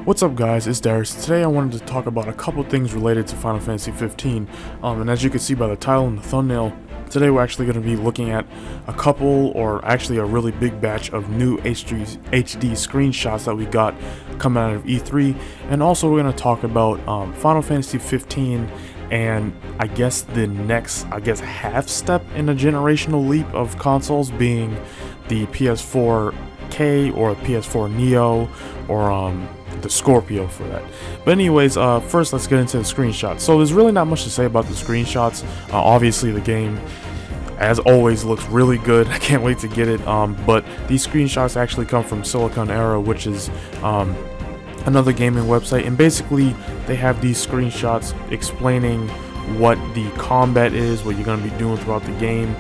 What's up guys, it's Darius. Today I wanted to talk about a couple things related to Final Fantasy 15. And as you can see by the title and the thumbnail, today we're actually going to be looking at a couple, or actually a really big batch of new HD screenshots that we got coming out of E3. And also we're going to talk about Final Fantasy 15 and I guess the next, half step in a generational leap of consoles being the PS4K or PS4 Neo or the Scorpio for that. But anyways, first let's get into the screenshots. So there's really not much to say about the screenshots. Obviously the game, as always, looks really good. I can't wait to get it. But these screenshots actually come from Silicon Era, which is another gaming website, and basically they have these screenshots explaining what the combat is, what you're going to be doing throughout the game,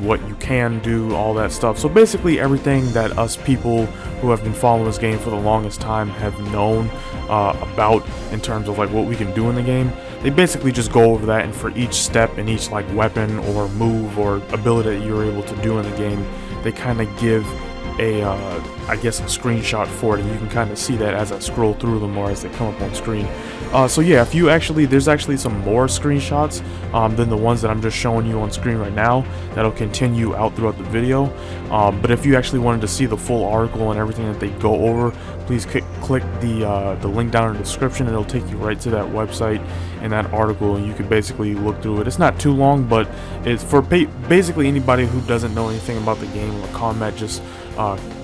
what you can do, all that stuff. So basically everything that us people who have been following this game for the longest time have known about in terms of like what we can do in the game. They basically just go over that, and for each step and each like weapon or move or ability that you're able to do in the game, they kind of give a I guess a screenshot for it, and you can kind of see that as I scroll through them or as they come up on screen. So yeah, if you there's actually some more screenshots than the ones that I'm just showing you on screen right now that'll continue out throughout the video. But if you actually wanted to see the full article and everything that they go over, please click the link down in the description, and it'll take you right to that website and that article, and you can basically look through it. It's not too long, but it's for basically anybody who doesn't know anything about the game or combat. Just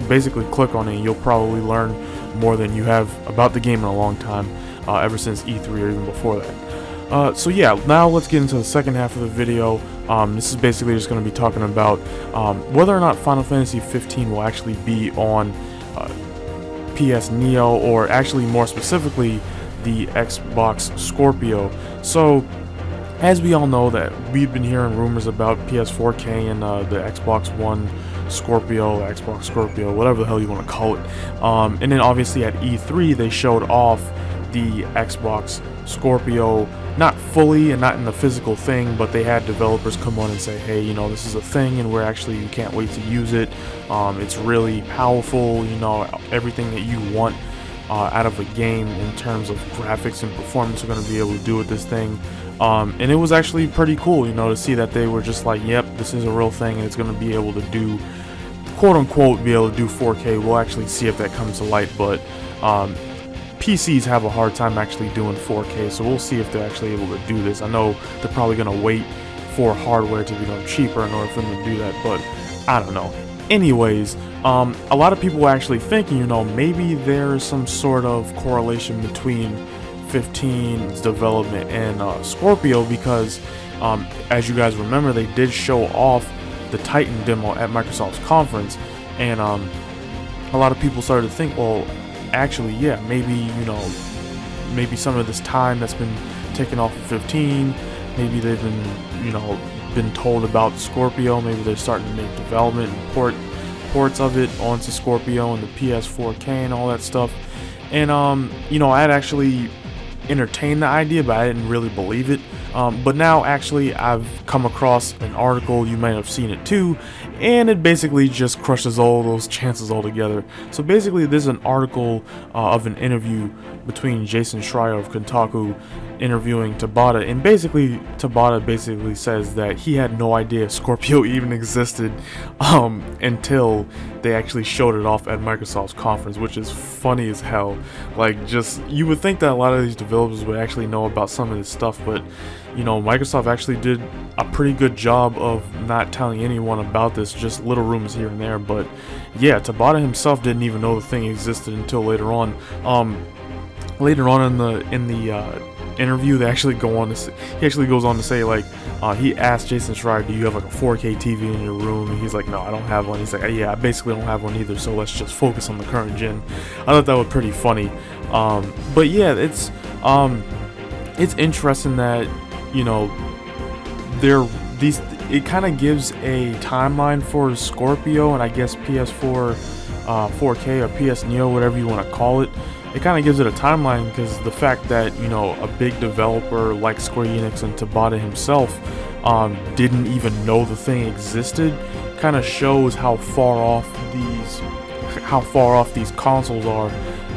basically click on it and you'll probably learn more than you have about the game in a long time, ever since E3 or even before that. So yeah, now let's get into the second half of the video. This is basically just going to be talking about whether or not Final Fantasy 15 will actually be on PS Neo, or actually more specifically the Xbox Scorpio. So as we all know, that we've been hearing rumors about PS4K and the Xbox One Scorpio, Xbox Scorpio, whatever the hell you want to call it. And then obviously at E3 they showed off the Xbox Scorpio, not fully and not in the physical thing, but they had developers come on and say, hey, you know, this is a thing and you can't wait to use it. It's really powerful, you know, everything that you want out of a game in terms of graphics and performance we're going to be able to do with this thing. And it was actually pretty cool, you know, to see that they were just like, yep, this is a real thing and it's going to be able to do, quote unquote, be able to do 4K. We'll actually see if that comes to light, but PCs have a hard time actually doing 4K, so we'll see if they're actually able to do this. I know they're probably going to wait for hardware to become cheaper in order for them to do that, but I don't know. Anyways, a lot of people were actually thinking, you know, maybe there's some sort of correlation between 15's development and Scorpio, because as you guys remember, they did show off the Titan demo at Microsoft's conference, and a lot of people started to think, well, actually, yeah, maybe, you know, maybe some of this time that's been taken off of 15, maybe they've been, you know, been told about Scorpio, maybe they're starting to make development and ports of it onto Scorpio and the PS4K and all that stuff. And you know, I'd actually entertained the idea, but I didn't really believe it. But now actually I've come across an article, you might have seen it too, and it basically just crushes all those chances altogether. So basically there's an article of an interview between Jason Schreier of Kotaku interviewing Tabata, and basically Tabata basically says that he had no idea Scorpio even existed until they actually showed it off at Microsoft's conference, which is funny as hell. Like, just, you would think that a lot of these developers would actually know about some of this stuff, but you know, Microsoft actually did a pretty good job of not telling anyone about this, just little rumors here and there. But yeah, Tabata himself didn't even know the thing existed until later on. Later on in the interview, they actually go on to say, he actually goes on to say, like, he asked Jason Schreier, do you have like a 4K TV in your room? And he's like, no, I don't have one. He's like, yeah, I basically don't have one either, so let's just focus on the current gen. I thought that was pretty funny. But yeah, it's interesting that, you know, it kind of gives a timeline for Scorpio and I guess PS4 4K or PS Neo, whatever you want to call it. It kind of gives it a timeline, because the fact that, you know, a big developer like Square Enix and Tabata himself didn't even know the thing existed kind of shows how far off these consoles are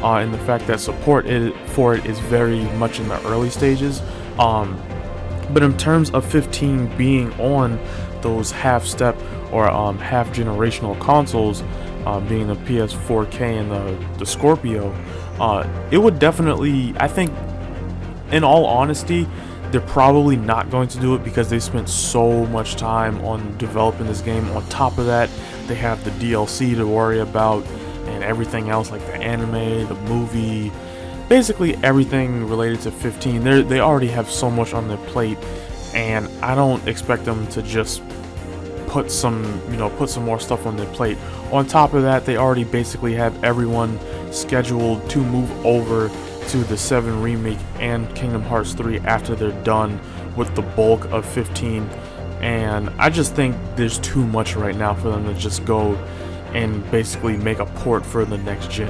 and the fact that support for it is very much in the early stages. But in terms of 15 being on those half-step or half-generational consoles, being the PS4K and the Scorpio, it would definitely, I think, in all honesty, they're probably not going to do it because they spent so much time on developing this game. On top of that, they have the DLC to worry about and everything else, like the anime, the movie, basically everything related to 15. They already have so much on their plate, and I don't expect them to just put some more stuff on their plate. On top of that, they already basically have everyone scheduled to move over to the 7 remake and Kingdom Hearts 3 after they're done with the bulk of 15, and I just think there's too much right now for them to just go and basically make a port for the next gen.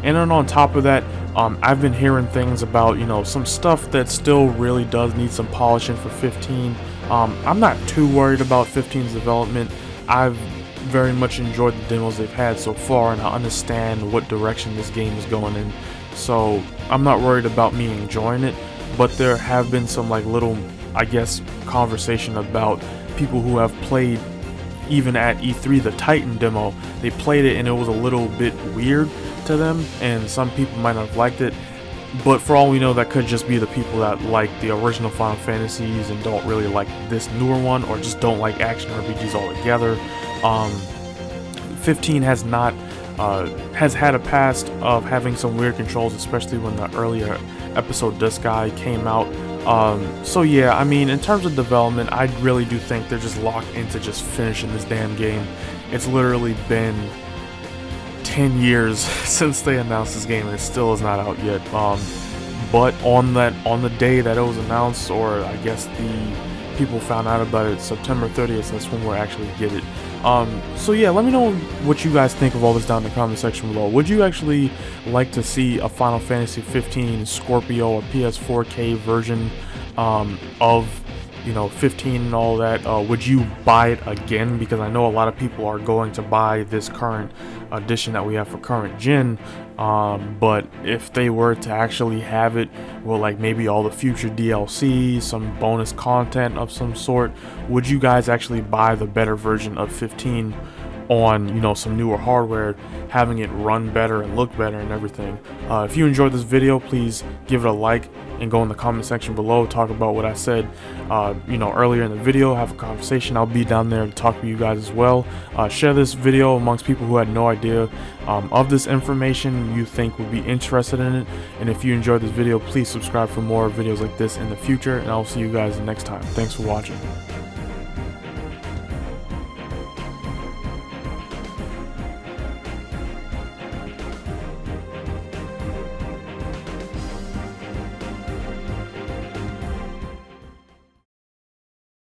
And then on top of that, I've been hearing things about, some stuff that still really does need some polishing for 15. I'm not too worried about 15's development. I've very much enjoyed the demos they've had so far, and I understand what direction this game is going in. So I'm not worried about me enjoying it, but there have been some little, I guess, conversation about people who have played even at E3 the Titan demo. They played it and it was a little bit weird to them, and some people might not have liked it, but for all we know, that could just be the people that like the original Final Fantasies and don't really like this newer one, or just don't like action RPGs altogether. 15 has had a past of having some weird controls, especially when the earlier episode Disc Guy came out. So yeah, I mean, in terms of development, I really do think they're just locked into just finishing this damn game. It's literally been 10 years since they announced this game and it still is not out yet. But on the day that it was announced, or I guess the people found out about it, September 30th, that's when we'll actually get it. So yeah, let me know what you guys think of all this down in the comment section below. Would you actually like to see a Final Fantasy 15 Scorpio or PS4K version of 15 and all that? Would you buy it again? Because I know a lot of people are going to buy this current edition that we have for current gen, but if they were to actually have it with maybe all the future DLC, some bonus content of some sort, would you guys actually buy the better version of 15 on some newer hardware, having it run better and look better and everything? If you enjoyed this video, please give it a like and go in the comment section below, talk about what I said earlier in the video, have a conversation. I'll be down there to talk to you guys as well. Share this video amongst people who had no idea of this information you think would be interested in it, and if you enjoyed this video, please subscribe for more videos like this in the future, and I'll see you guys next time. Thanks for watching.